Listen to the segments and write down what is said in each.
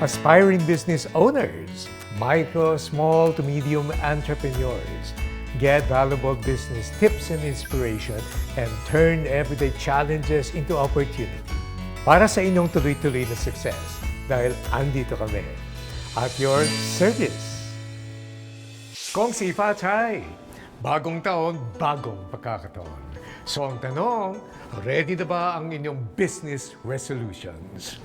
aspiring business owners, micro, small to medium entrepreneurs. Get valuable business tips and inspiration and turn everyday challenges into opportunity. Para sa inyong tuloy-tuloy na success dahil andito kami at your service. Kong si Fatay, bagong taon, bagong pagkakataon. So ang tanong, ready na ba ang inyong business resolutions?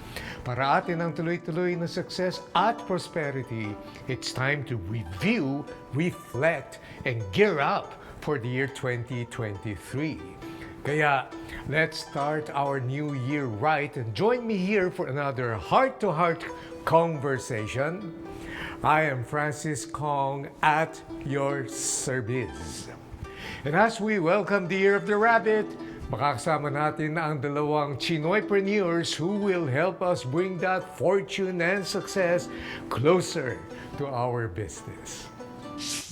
Para atin ang tuloy-tuloy na success at prosperity, it's time to review, reflect, and gear up for the year 2023. Kaya, let's start our new year right and join me here for another heart-to-heart conversation. I am Francis Kong at your service. And as we welcome the Year of the Rabbit, makakasama natin ang dalawang Chinoypreneurs who will help us bring that fortune and success closer to our business.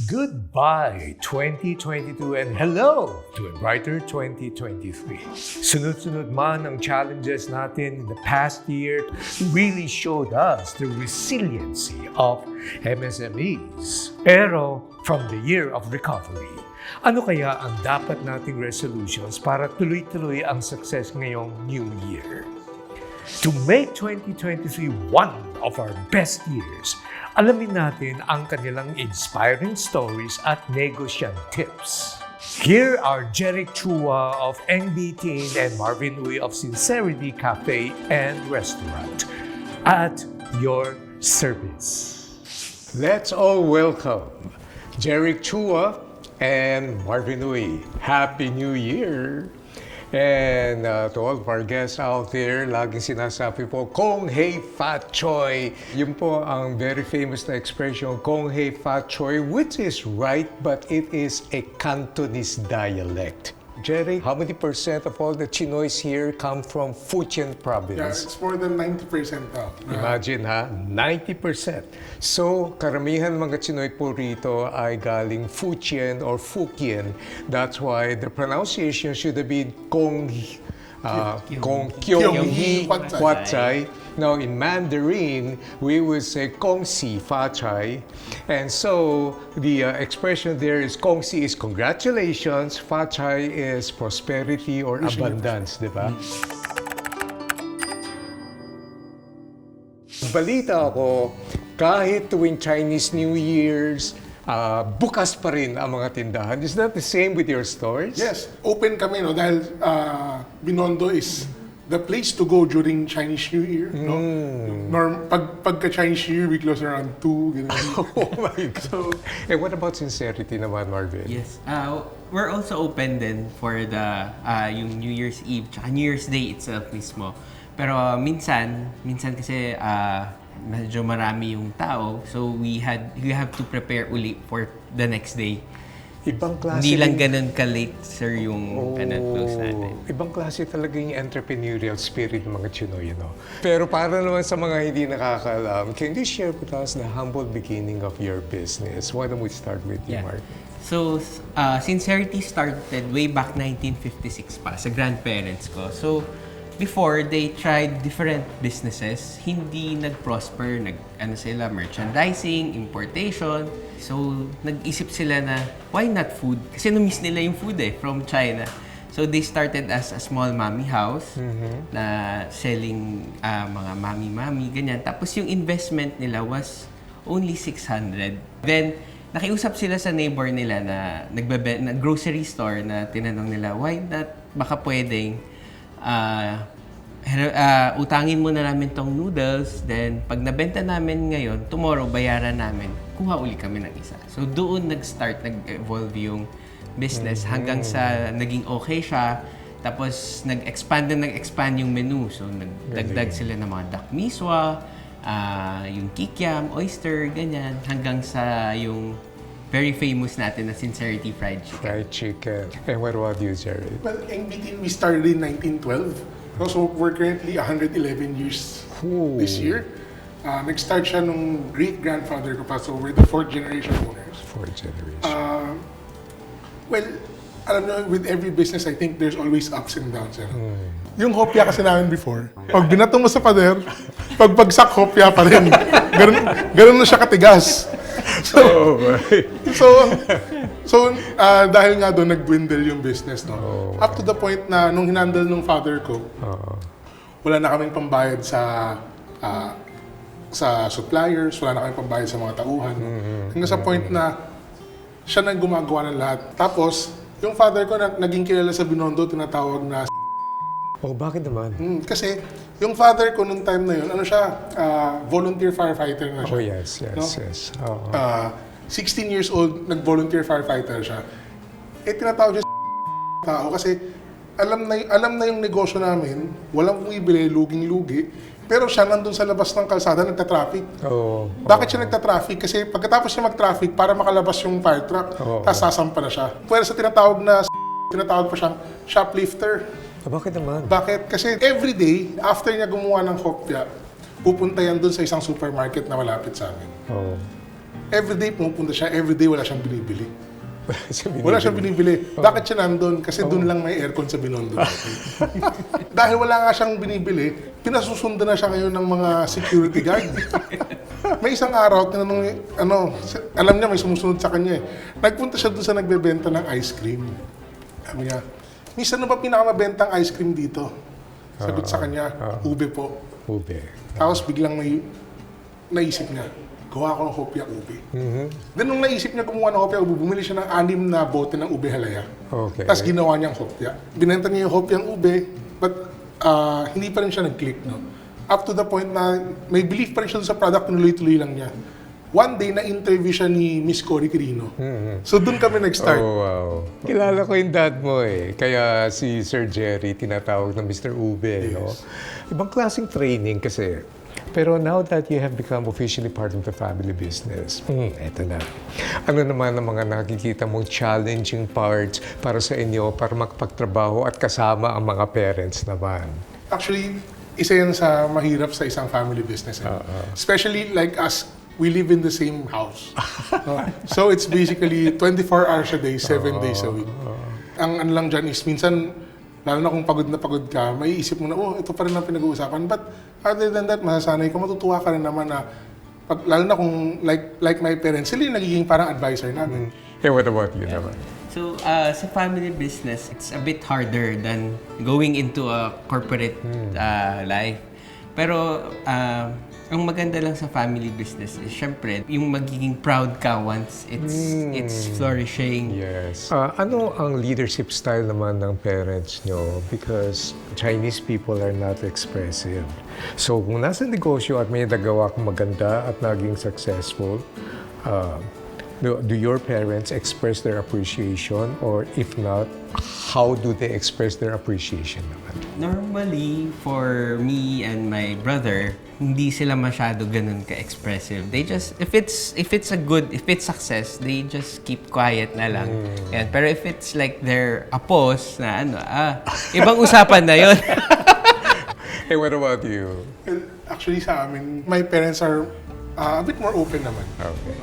Goodbye 2022 and hello to a brighter 2023. Sunod-sunod man ang challenges natin in the past year really showed us the resiliency of MSMEs. Pero from the year of recovery, ano kaya ang dapat nating resolutions para tuloy-tuloy ang success ngayong New Year? To make 2023 one of our best years, alamin natin ang kanilang inspiring stories at negosyantips. Here are Gerik Chua of NB and Marvin of Sincerity Cafe and Restaurant at your service. Let's all welcome Gerik Chua and Marvin. Happy New Year! And to all of our guests out there, laging sinasabi po, Kong Hei Fat Choy. Yun po ang very famous na expression, Kong Hei Fat Choy, which is right, but it is a Cantonese dialect. Jerry, how many % of all the Chinoys here come from Fujian province? Yeah, it's more than 90% now. Imagine ha, 90%. So, karamihan mga Chinoy po rito ay galing Fujian or Fukien. That's why the pronunciation should have been Kong Kyong-hee Huat-chay. Now, in Mandarin, we would say Kong Si Fa-chai. And so, the expression there is Kong Si is congratulations, Fa-chai is prosperity or abundance, di ba? Balita ako, kahit tuwing Chinese New Year's, bukas pa rin ang mga tindahan. Is that the same with your stores? Yes, open kami, no, dahil Binondo is the place to go during Chinese New Year. No? Pagka Chinese New Year, we close around 2. Oh my God. And what about Sincerity naman, Marvin? Yes. We're also open din for the yung New Year's Eve, tsaka New Year's Day itself mismo. Pero minsan kasi medyo marami yung tao, so we have to prepare uli for the next day. Ibang klase. Hindi lang ganun ka-late, sir, yung close natin. Ibang klase talaga yung entrepreneurial spirit ng mga Chinoy, you know. Pero para naman sa mga hindi nakakaalam, can you share with us the humble beginning of your business? Why don't we start with you, Mark? So, Sincerity started way back 1956 pa sa grandparents ko. So, before, they tried different businesses. Hindi nag-prosper. Sila, merchandising, importation. So, nag-isip sila na, why not food? Kasi na-miss nila yung food from China. So, they started as a small mommy house na selling mga mami-mami, ganyan. Tapos, yung investment nila was only 600. Then, nakiusap sila sa neighbor nila na grocery store na tinanong nila, why not, baka pwedeng utangin muna namin tong noodles, then pag nabenta namin ngayon, tomorrow bayaran namin, kuha uli kami ng isa. So doon nag-evolve yung business hanggang sa naging okay siya. Tapos nag-expand yung menu. So nagdagdag sila ng mga duck miswa, yung kikiam, oyster, ganyan, hanggang sa yung very famous natin na Sincerity Fried Chicken. Fried chicken. And what about you, Jared? Well, in between, we started in 1912. So we're currently 111 years this year. Nag-start siya nung great-grandfather ko pa. So we're the 4th generation owners. 4th generation. Well, alam nyo, with every business, I think there's always ups and downs. Yung hopya kasi namin before, pag binato mo sa pader, pag bagsak, hopya pa rin. Ganun na siya katigas. Dahil nga doon, nag-dwindle yung business. No? Up to the point na nung hinandle ng father ko, wala na kaming pambayad sa suppliers, wala na kaming pambayad sa mga tauhan. Hanggang sa point na siya nang gumagawa ng lahat. Tapos, yung father ko naging kilala sa Binondo, tinatawag na Bakit naman? kasi yung father ko nung time na yun, ano siya, volunteer firefighter na siya. Yes. 16 years old, nag-volunteer firefighter siya. Tinatawag siya tao kasi alam na yung negosyo namin, walang bumibili, luging-lugi, pero siya nandun sa labas ng kalsada, nagta-traffic. Bakit siya nagta-traffic? Kasi pagkatapos siya mag-traffic, para makalabas yung fire truck, tapos sasampa na siya. Pwede sa tinatawag pa siyang shoplifter. Bakit naman? Bakit? Kasi everyday, after niya gumawa ng hopya, pupunta yan dun sa isang supermarket na malapit sa amin. Everyday pumupunta siya, everyday wala siyang binibili. Wala siyang binibili. Bakit siya nandun? Kasi dun lang may aircon sa Binondo. Dahil wala nga siyang binibili, pinasusundan na siya ngayon ng mga security guard. May isang araw, tinanong, alam niya may sumusunod sa kanya eh. Nagpunta siya dun sa nagbebenta ng ice cream. Sabi niya, Miss, ano ba pinakamabentang ice cream dito? Sagot sa kanya, ube po. Ube. Tapos biglang may naisip niya, gawa ko ng hopya ube. Then nung naisip niya gumawa ng hopya ube, bumili siya ng 6 na bote ng ube halaya. Tapos ginawa niyang hopya. Binenta niya yung hopyang ube, but hindi pa rin siya nag-click. No? Up to the point na may belief pa rin siya sa product, tuloy-tuloy lang niya. One day, na-interview siya ni Miss Cory Quirino. So, doon kami nag-start. Wow. Kilala ko yung dad mo eh. Kaya si Sir Jerry, tinatawag na Mr. Ube. Yes. No? Ibang klaseng training kasi. Pero now that you have become officially part of the family business, eto na. Ano naman ang mga nakikita mong challenging parts para sa inyo para makapagtrabaho at kasama ang mga parents naman? Actually, isa yan sa mahirap sa isang family business. Especially like us, we live in the same house. So it's basically 24 hours a day, 7 days a week. Ang ano lang dyan is minsan, lalo na kung pagod na pagod ka, may isip mo na, ito pa rin ang pinag-uusapan. But other than that, masasanay ka, matutuwa ka rin naman na, lalo na kung like my parents, sila yung nagiging parang advisor namin. Hey, what about you naman? So, sa family business, it's a bit harder than going into a corporate life. Pero, ang maganda lang sa family business is, syempre, yung magiging proud ka once it's flourishing. Yes. Ano ang leadership style naman ng parents nyo? Because Chinese people are not expressive. So, kung nasa negosyo at may nagawa kang maganda at naging successful, do your parents express their appreciation? Or if not, how do they express their appreciation naman? Normally, for me and my brother, hindi sila masyado ganun ka-expressive. They just, if it's success, they just keep quiet na lang. Yan. Pero if it's like they're apos na ibang usapan na yun. Hey, what about you? Actually sa amin, my parents are a bit more open naman. Okay.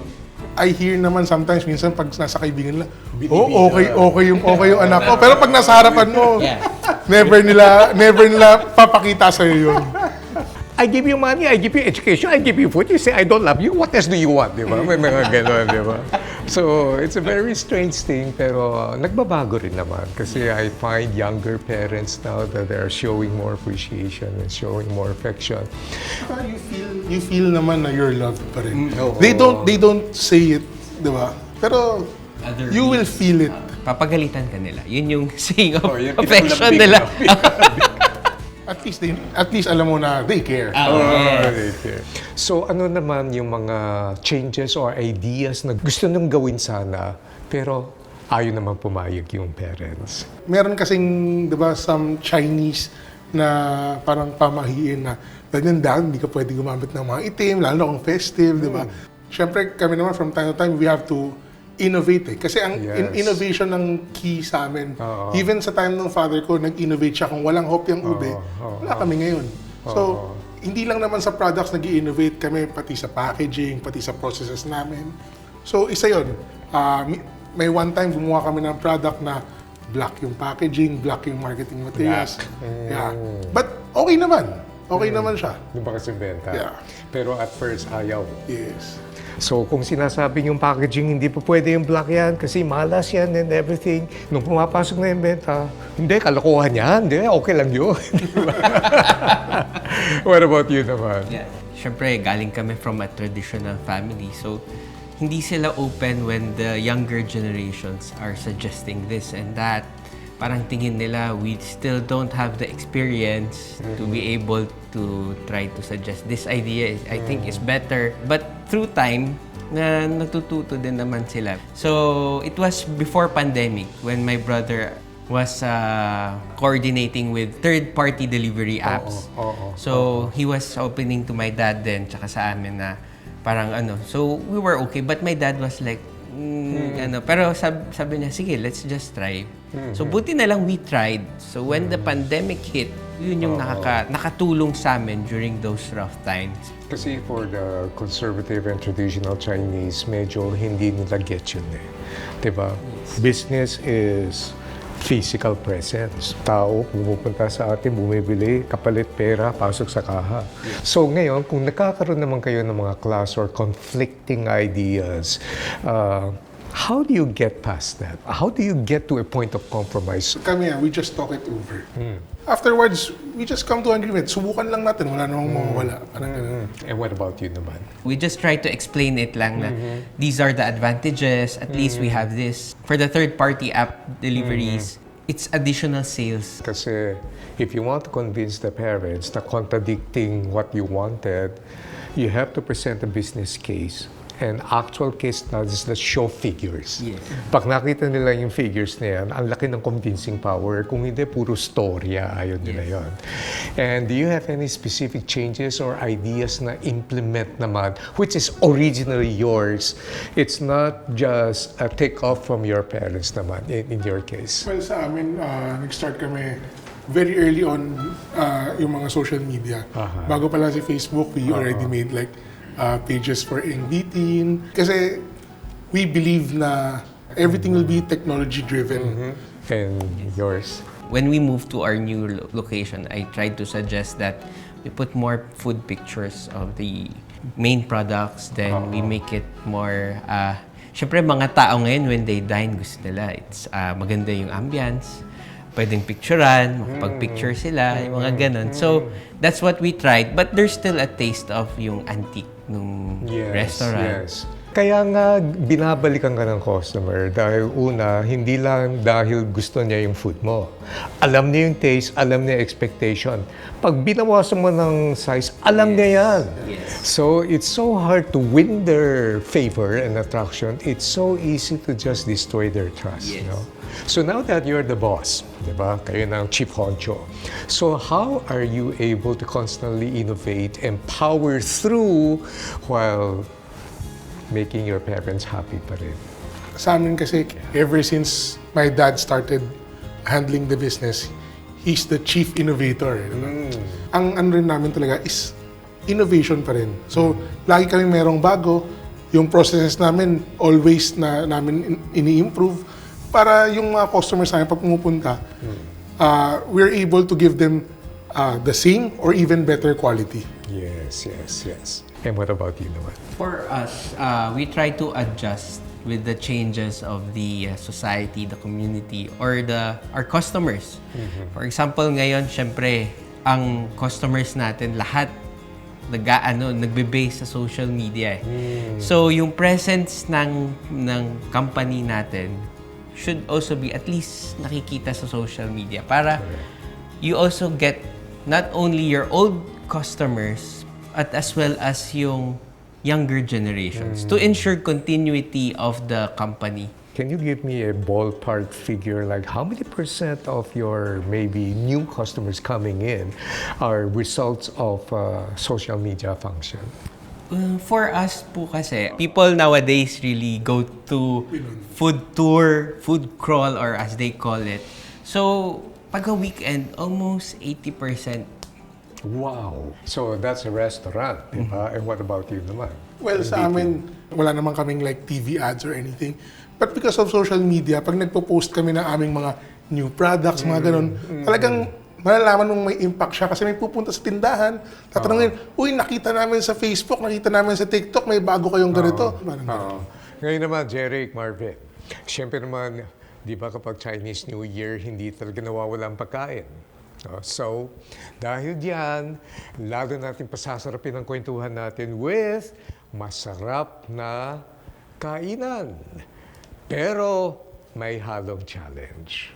I hear naman sometimes, minsan pag nasa kaibigan nila, okay yung anak ko. Pero pag nasa harapan mo, never nila papakita sa'yo yun. I give you money, I give you education, I give you food. You say, I don't love you. What else do you want? Di ba? May mga gano'n, di ba? So, it's a very strange thing, pero nagbabago rin naman. Kasi I find younger parents now that they are showing more appreciation and showing more affection. You feel naman na you're loved pa rin. They don't say it, di ba? Pero you will feel it. Papagalitan ka nila. Yun yung saying of affection nila. At least alam mo na they care. They care. So ano naman yung mga changes or ideas na gusto nung gawin sana, pero ayaw naman pumayag yung parents? Meron kasing, di ba, some Chinese na parang pamahiin na dahil hindi ka pwede gumamit ng mga itim, lalo na kung festive, di ba? Siyempre, kami naman from time to time, we have to innovate eh. Kasi ang innovation ng key sa amin. Even sa time ng father ko, nag-innovate siya. Kung walang hopyang ube, wala kami ngayon. So, hindi lang naman sa products nag-innovate kami, pati sa packaging, pati sa processes namin. So, isa yun. May one time gumawa kami ng product na black yung packaging, black yung marketing materials. Yeah. But okay naman. Okay naman siya. Yung ba kasi benta? Yeah. Pero at first, ayaw. Yes. So kung sinasabi yung packaging, hindi pa pwede yung black yan kasi malas yan and everything. Nung pumapasok na yung benta, hindi, kalokohan yan. Hindi, okay lang yun. What about you naman? Yeah. Siyempre, galing kami from a traditional family. So, hindi sila open when the younger generations are suggesting this and that. Parang tingin nila, we still don't have the experience to be able to try to suggest this idea. I think is better. But through time, na natututo din naman sila. So, it was before pandemic when my brother was coordinating with third-party delivery apps. So, he was opening to my dad then, tsaka sa amin na parang ano. So, we were okay. But my dad was like, ano. Pero sabi niya, sige, let's just try. So, buti na lang we tried. So, when the pandemic hit, yun yung nakatulong sa amin during those rough times. Kasi for the conservative and traditional Chinese, medyo hindi nila get yun eh. Diba? Yes. Business is physical presence. Tao, pumupunta sa atin, bumibili, kapalit pera, pasok sa kaha. Yeah. So ngayon, kung nakakaroon naman kayo ng mga clash or conflicting ideas, how do you get past that? How do you get to a point of compromise? Kami, we just talk it over. Afterwards, we just come to agreement. Subukan lang natin, wala namang mawawala. And what about you naman? We just try to explain it lang na these are the advantages, at least we have this. For the third-party app deliveries, it's additional sales. Kasi if you want to convince the parents na contradicting what you wanted, you have to present a business case and actual case studies that show figures. Yes. Pag nakita nila yung figures na yan, ang laki ng convincing power. Kung hindi, puro storya, ayaw nila yon. And do you have any specific changes or ideas na implement naman, which is originally yours? It's not just a take-off from your parents naman, in your case. Well, sa amin, nag-start kami very early on yung mga social media. Bago pa lang si Facebook, we already made like pages for NBTeen. Kasi we believe na everything will be technology-driven. And yours? When we moved to our new location, I tried to suggest that we put more food pictures of the main products, then we make it more... Siyempre, mga tao ngayon, when they dine, gusto nila, it's maganda yung ambience, pwedeng picturean, makapag-picture sila, yung mga ganun. So, that's what we tried. But there's still a taste of yung antique nung restaurant. Yes. Kaya nga, binabalikan ka ng customer dahil una, hindi lang dahil gusto niya yung food mo. Alam niya yung taste, alam niya expectation. Pag binawasan mo ng size, alam niya yan. Yes. So, it's so hard to win their favor and attraction. It's so easy to just destroy their trust, you know? So now that you're the boss, di ba? Kayo ng chief honcho. So how are you able to constantly innovate and power through while making your parents happy pa rin? Sa amin kasi, ever since my dad started handling the business, he's the chief innovator. Ang ano rin namin talaga is innovation pa rin. So, lagi kami merong bago. Yung processes namin, always na namin ini-improve para yung mga customers namin pag pumupunta, we're able to give them the same or even better quality. Yes. And what about you naman? For us, we try to adjust with the changes of the society, the community, or our customers. For example, ngayon, syempre, ang customers natin, lahat nagbe-base sa social media. So, yung presence ng company natin should also be at least nakikita sa social media para you also get not only your old customers as well as yung younger generations to ensure continuity of the company. Can you give me a ballpark figure, like how many % of your maybe new customers coming in are results of social media function? For us po kasi, people nowadays really go to food tour, food crawl, or as they call it. So, pag a weekend, almost 80%. Wow! So, that's a restaurant, diba? And what about you naman? Well, sa amin, wala naman kaming like TV ads or anything. But because of social media, pag nagpo-post kami ng aming mga new products, mga ganun. Talagang malalaman mong may impact siya kasi may pupunta sa tindahan, tatanungin, uy, nakita namin sa Facebook, nakita namin sa TikTok, may bago kayong ganito. Ngayon naman, Gerik, Marvin, siyempre naman, di ba kapag Chinese New Year, hindi talaga nawawala ang pagkain. So, dahil diyan, lalo natin pasasarapin ang kwentuhan natin with masarap na kainan. Pero may halong challenge.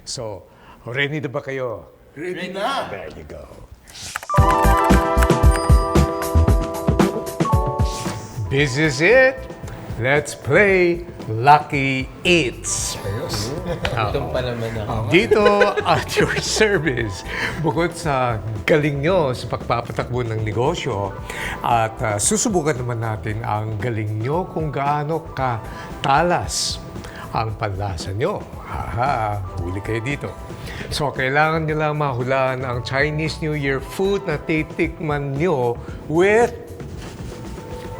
So, ready na ba kayo? Ready na! There you go. This is it. Let's play Lucky Eats. Itong pa naman ako. Dito at your service, bukod sa galing nyo sa pagpapatakbo ng negosyo at susubukan naman natin ang galing nyo kung gaano katalas ang panlasa nyo. Huli kayo dito. So, kailangan nyo lang mahulaan ang Chinese New Year food na titikman nyo with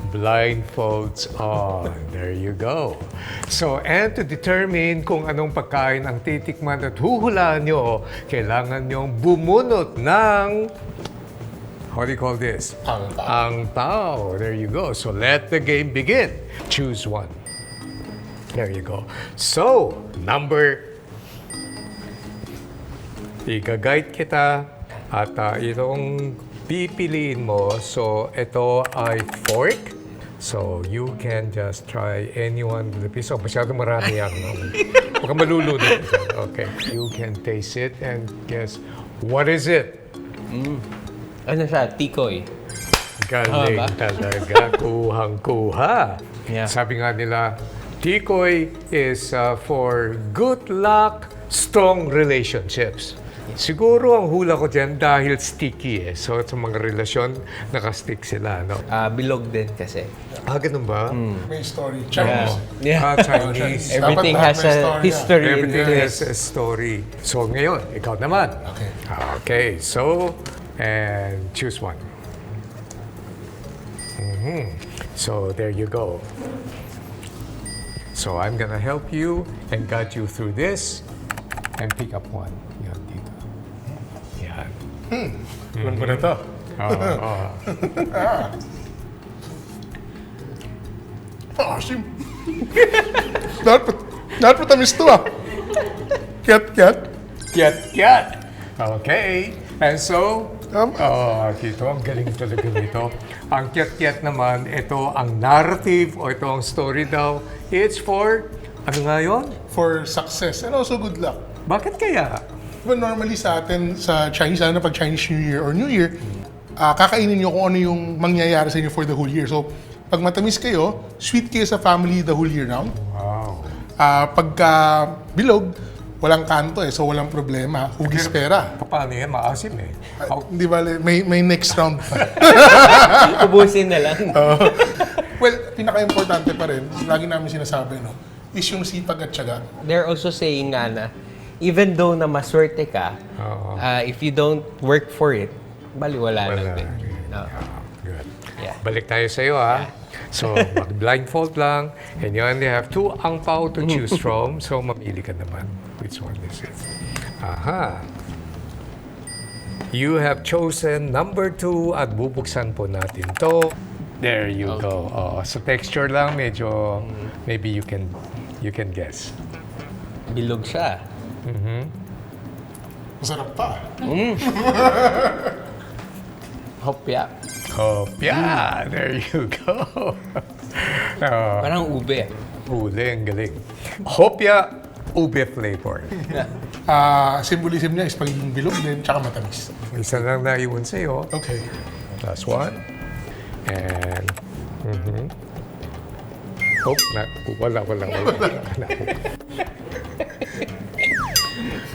blindfolds on. There you go. So, and to determine kung anong pagkain ang titikman at huhulaan nyo, kailangan nyong bumunot ng, how do you call this? Ang pao. Ang pao. There you go. So, let the game begin. Choose one. There you go. So, number, i-guide kita at itong pipiliin mo. So, ito ay fork. So, you can just try anyone with a piece. Masyado marami yan. Baka malulunod. Okay. You can taste it and guess, what is it? Ano siya? Tikoy. Galing talaga. Kuhang-kuha. Yeah. Sabi nga nila, tikoy is for good luck, strong relationships. Siguro ang hula ko dyan dahil sticky eh. So sa mga relasyon, nakastick sila, no? Bilog din kasi. Ganun ba? May story. Chinese. Yeah. Chinese. Everything Dapat has may a story history in Everything it. has a story. So ngayon, ikaw naman. Okay. Okay, so, and choose one. So there you go. So I'm gonna help you and guide you through this and pick up one. Yan, dito. Yan. Alam ko na to. Asim. Dapat matamis to ah. Kiat. Kiat. Okay. And so, Kito, ang galing talaga nito. Ang kiat-kiat naman, ito ang narrative o ito ang story daw. It's for, ano nga yun? For success and also good luck. Bakit kaya? Diba normally sa atin, sa Chinese, lalo na pag Chinese New Year or New Year, kakainin nyo kung ano yung mangyayari sa inyo for the whole year. So, pag matamis kayo, sweet kayo sa family the whole year round. Wow. Pagka bilog, walang kanto eh, so walang problema. Hugis pera. Paano yan? Maasim eh. Di ba, may next round pa. Ubusin na lang. Well, pinaka-importante pa rin, lagi namin sinasabi, no, is yung sipag at tiyaga. They're also saying nga na, even though na maswerte ka, if you don't work for it, baliwala lang din. Good. Yeah. Balik tayo sa iyo, ha? So, mag-blindfold lang, and you only have 2 ang pao to choose from. So, mamili ka naman. Which one is it? Aha. You have chosen number 2 at bubuksan po natin to. There you go. So, texture lang, medyo, maybe you can guess. Bilog siya. Masarap pa. Hopya. Kopya! There you go. Parang ube. Uli, ang galing. Hopya, ube flavor. Symbolism niya is pagiging bilog din, tsaka matamis. Isa lang naiwan sa'yo. Okay. Last one. And, wala.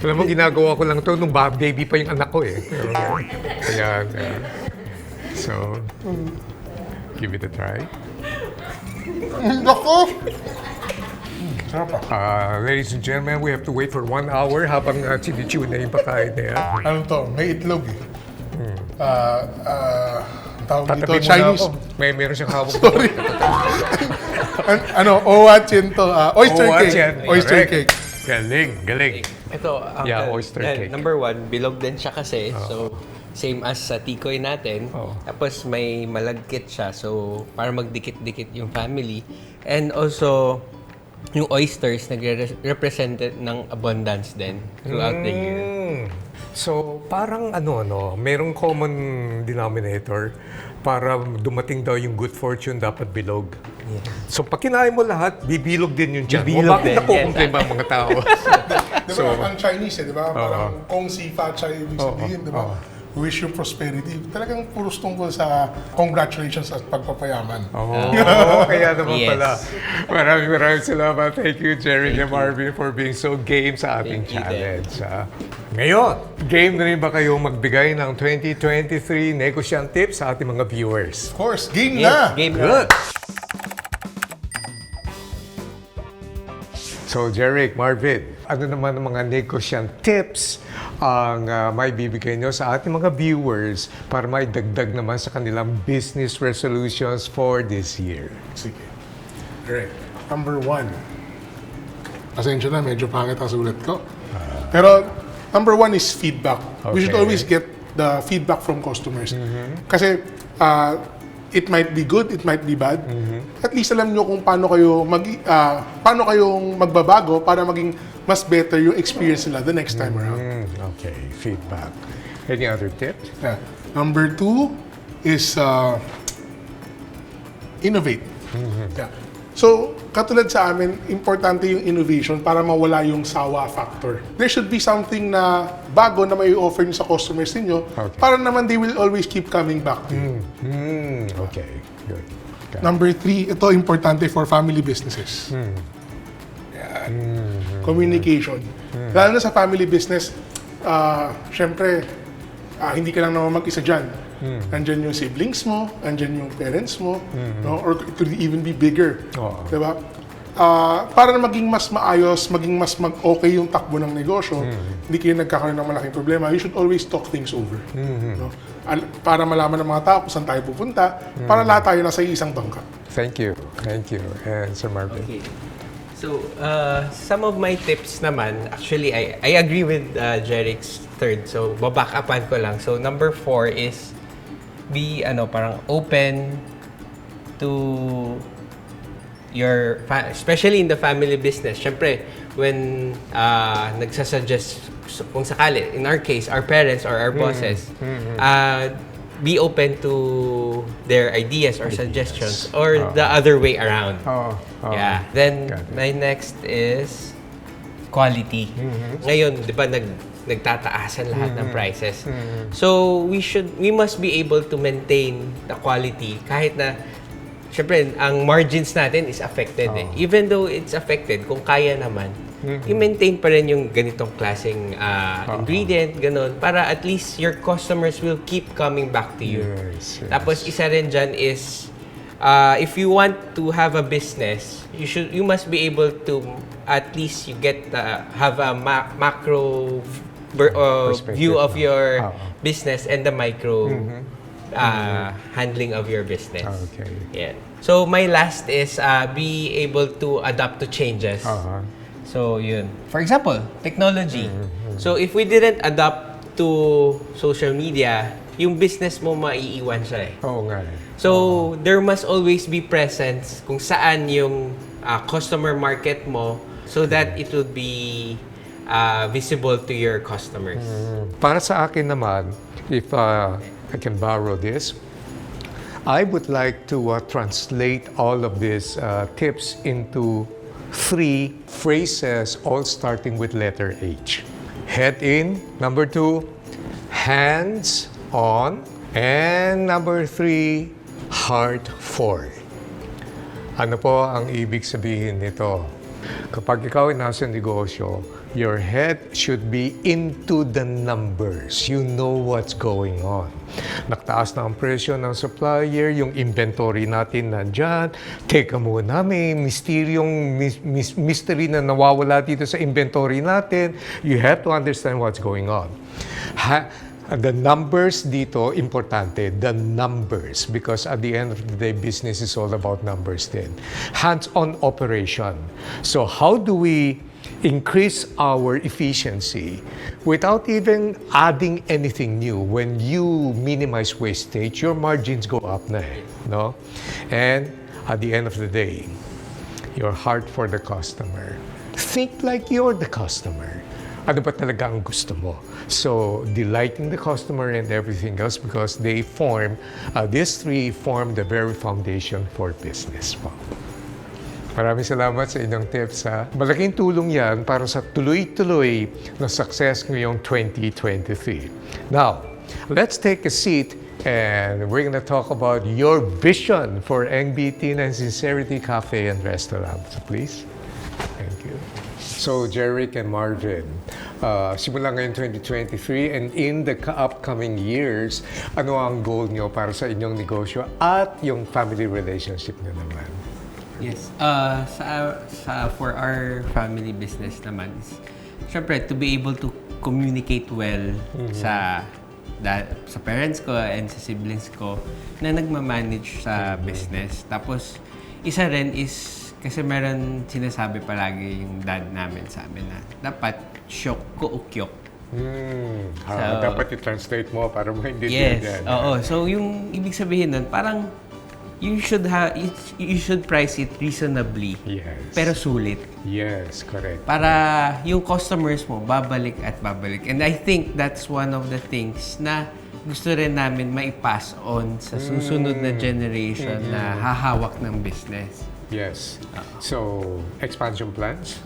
Alam mo, ginagawa ko lang to nung baby pa yung anak ko eh. Kaya, so, give it a try. Nako! Sarap pa. Ladies and gentlemen, we have to wait for 1 hour habang chinichew na yung pakain na yan. Ano to? May itlog eh. Tawag dito, Tatabi mo na Chinese. ako. Meron siyang hawak. Sorry. Owachin to. Oyster Owachin, cake. Oyster correct. cake. Galing. Ito, Yeah, oyster cake. number 1, bilog din siya kasi. So, same as sa tikoy natin. Tapos may malagkit siya. So, para magdikit-dikit yung family. And also, yung oysters nagre-represented ng abundance din throughout the year. So, parang merong common denominator para dumating daw yung good fortune, dapat bilog. Yes. So, pag kinain mo lahat, bibilog din yung tiyan mo. Bibilog Bakit din, nakukumplay ba ang mga tao? Di ba, ang Chinese, di ba? Parang Kong Si Fa Chai, ibig sabihin, di ba? Wish you prosperity. Talagang puros tungkol sa congratulations at pagpapayaman. Kaya naman Yes. pala. Maraming salamat. Thank you, Gerik and Marvin, for being so game sa ating Thank you, challenge. Ngayon, game na rin ba kayong magbigay ng 2023 negosyantips sa ating mga viewers? Of course, game Yes, na! game Good! na. So, Gerik, Marvin, ano naman ang mga negosyan tips ang may bibigay nyo sa ating mga viewers para may dagdag naman sa kanilang business resolutions for this year? Sige. Alright. Number 1. Pasensya na, medyo pangit ang sulat ko. Pero, number 1 is feedback. We should Okay. always get the feedback from customers. Kasi, it might be good, it might be bad. At least alam nyo kung paano kayong magbabago para maging mas better yung experience nila the next time around. Okay, feedback. Any other tips? Yeah. Number 2 is innovate. Yeah. So, katulad sa amin, importante yung innovation para mawala yung sawa factor. There should be something na bago na may offer nyo sa customers ninyo para naman they will always keep coming back to you. Okay, good. Number 3, ito importante for family businesses. Yan. Communication. Lalo na sa family business, syempre, hindi ka lang naman mag-isa dyan. Andyan yung siblings mo, andyan yung parents mo, no? Or it could even be bigger. Diba? Para na maging mas maayos, maging mas okay yung takbo ng negosyo, hindi kayo nagkakaroon ng malaking problema, you should always talk things over. No? Para malaman ng mga tao kung saan tayo pupunta, para lahat tayo nasa isang bangka. Thank you. And Sir Marvin? Okay. So, some of my tips naman, actually, I agree with Gerik's third. So, baback upan ko lang. So, number 4 is be parang open to your especially in the family business. Syempre, when nagsasuggest kung sakali, in our case, our parents or our bosses, be open to their ideas or suggestions or the other way around. Yeah. Then my next is quality. Ngayon, 'di ba nagtataasan lahat ng prices. So we must be able to maintain the quality kahit na syempre ang margins natin is affected Even though it's affected, kung kaya naman, i-maintain pa rin yung ganitong klaseng ingredient, ganun, para at least your customers will keep coming back to you. Yes. Tapos isa rin dyan is if you want to have a business, you must be able to at least you get have a macro view of your business and the micro handling of your business. Okay. Yeah. So my last is be able to adapt to changes. So yun. For example, technology. So if we didn't adapt to social media, yung business mo maiiwan siya eh. Oo nga eh. So there must always be presence kung saan yung customer market mo so that it will be visible to your customers. Para sa akin naman, if I can borrow this, I would like to translate all of these tips into 3 phrases, all starting with letter H. Head in, number 2, hands on, and number 3, heart for. Ano po ang ibig sabihin nito? Kapag ikaw ay nasa negosyo, your head should be into the numbers. You know what's going on. Naktaas na ang presyo ng supplier, yung inventory natin nandyan. Teka muna, may mystery na nawawala dito sa inventory natin. You have to understand what's going on. The numbers dito, importante. The numbers. Because at the end of the day, business is all about numbers din. Hands-on operation. So how do we increase our efficiency without even adding anything new. When you minimize wastage, your margins go up na no? And at the end of the day, your heart for the customer. Think like you're the customer. Ano ba talaga ang gusto mo? So, delighting the customer and everything else because they form, these three form the very foundation for business po. Maraming salamat sa inyong tips ha. Malaking tulong yan para sa tuloy-tuloy na success ngayong 2023. Now, let's take a seat and we're gonna talk about your vision for NBT and Sincerity Cafe and Restaurant. So please. Thank you. So, Gerik and Marvin, simula ngayon 2023 and in the upcoming years, ano ang goal nyo para sa inyong negosyo at yung family relationship nyo naman? Yes. For our family business naman is, syempre, to be able to communicate well sa parents ko and sa siblings ko na nagmamanage sa business. Tapos, isa rin is, kasi meron sinasabi palagi yung dad namin sa amin na dapat syok ko ukyok. Dapat i-translate mo para maintindihan. Yes. Oo. So, yung ibig sabihin nun, parang you should price it reasonably. Yes. Pero sulit. Yes, correct. Para yung customers mo babalik at babalik. And I think that's one of the things na gusto rin namin maipass on sa susunod na generation na hahawak ng business. Yes. So, expansion plans?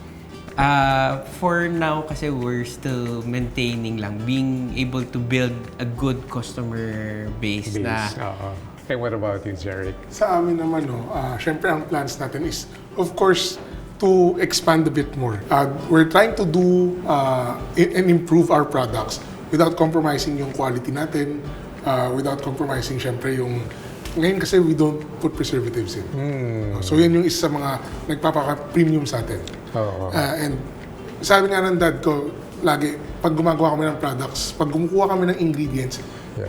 For now, kasi we're still maintaining lang, being able to build a good customer base. Na. And what about you, Gerik? Sa amin naman, syempre ang plans natin is, of course, to expand a bit more. We're trying to do and improve our products without compromising yung quality natin, without compromising, syempre, yung ngayon kasi we don't put preservatives in. So yan yung isa sa mga nagpapaka-premium sa atin. And sabi nga ng dad ko, lagi, pag gumagawa kami ng products, pag kumukuha kami ng ingredients,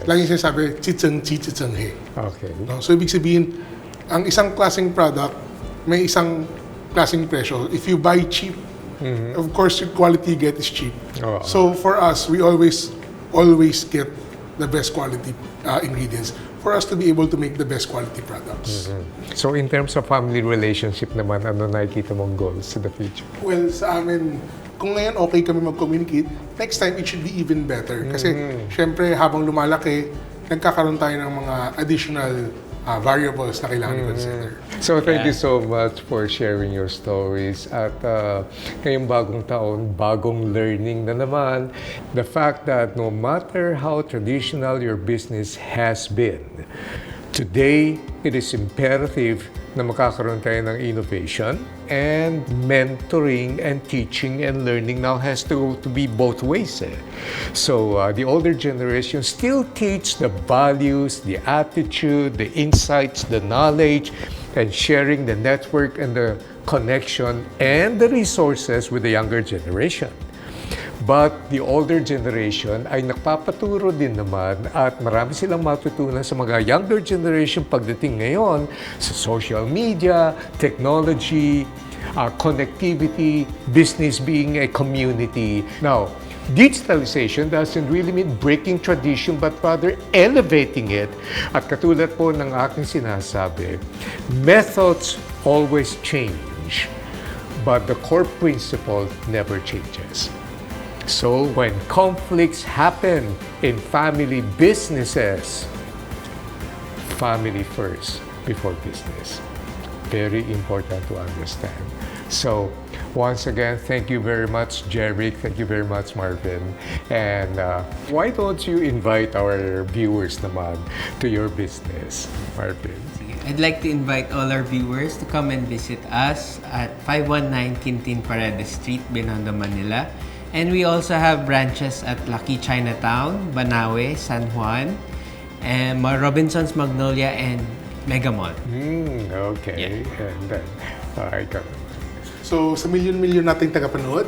lagi sinasabi, chicheng-chi, chicheng-he. Okay. So ibig sabihin, ang isang klaseng product, may isang klaseng presyo. If you buy cheap, of course, yung quality you get is cheap. So for us, we always get the best quality ingredients for us to be able to make the best quality products. So in terms of family relationship naman, ano nakikita mong goals in the future? Well, sa amin, kung ngayon okay kami mag-communicate, next time it should be even better. Kasi syempre habang lumalaki, nagkakaroon tayo ng mga additional variables na kailangan i-consider. So thank you so much for sharing your stories. At ngayong bagong taon, bagong learning na naman. The fact that no matter how traditional your business has been, today, it is imperative na makakaroon tayo ng innovation and mentoring and teaching and learning now has to be both ways. So the older generation still teach the values, the attitude, the insights, the knowledge, and sharing the network and the connection and the resources with the younger generation. But the older generation ay nagpapaturo din naman at marami silang matutunan sa mga younger generation pagdating ngayon sa social media, technology, connectivity, business being a community. Now, digitalization doesn't really mean breaking tradition but rather elevating it. At katulad po ng aking sinasabi, methods always change, but the core principle never changes. So when conflicts happen in family businesses, family first before business. Very important to understand. So once again, thank you very much, Gerik. Thank you very much, Marvin. And why don't you invite our viewers naman to your business, Marvin? I'd like to invite all our viewers to come and visit us at 519 Quintin Paredes Street, Binondo, Manila. And we also have branches at Lucky Chinatown, Banawe, San Juan, and Robinson's Magnolia, and Mega Mall. Okay. Yeah. And then, So, sa milyon-milyon nating tagapanood,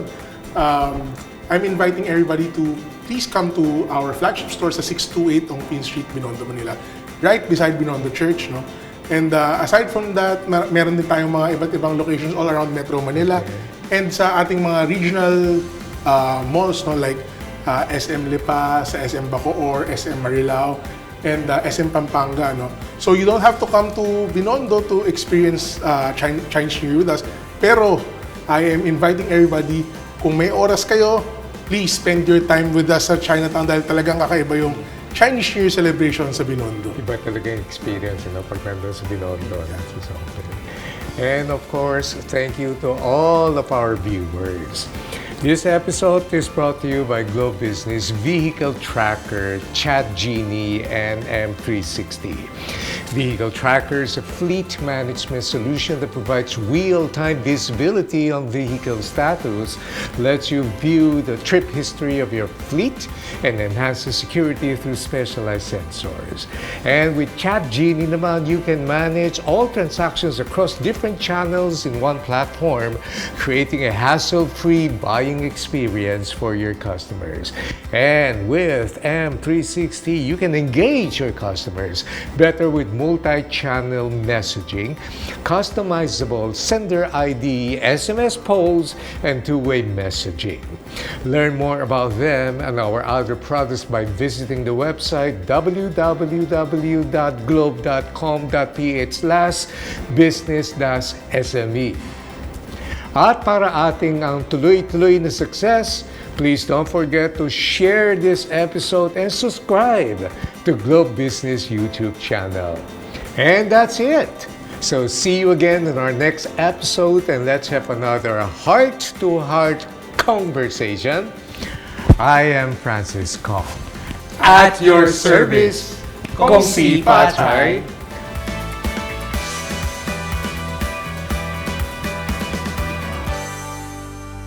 I'm inviting everybody to please come to our flagship store sa 628 on Queen Street, Binondo, Manila. Right beside Binondo Church, no? And aside from that, meron din tayong mga iba't ibang locations all around Metro Manila. And sa ating mga regional malls, no, like SM Lipa, sa SM Bacoor, SM Marilao, and SM Pampanga. No? So you don't have to come to Binondo to experience Chinese New Year with us. Pero I am inviting everybody, kung may oras kayo, please spend your time with us sa Chinatown dahil talagang kakaiba yung Chinese New Year celebration sa Binondo. Iba talaga yung experience, pag nandun sa Binondo. That's something. And of course, thank you to all of our viewers. This episode is brought to you by Globe Business, Vehicle Tracker, Chat Genie, and M360. Vehicle Tracker is a fleet management solution that provides real-time visibility on vehicle status, lets you view the trip history of your fleet, and enhances security through specialized sensors. And with Chat Genie naman, you can manage all transactions across different channels in one platform, creating a hassle-free buying experience for your customers. And with M360, you can engage your customers better with multi-channel messaging, customizable sender ID, SMS polls, and two-way messaging. Learn more about them and our other products by visiting the website www.globe.com.ph/business-SME. At para ating ang tuloy-tuloy na success, please don't forget to share this episode and subscribe to Globe Business YouTube channel. And that's it. So see you again in our next episode, and let's have another heart-to-heart conversation. I am Francis Kong. At your service, Kong si Pachay.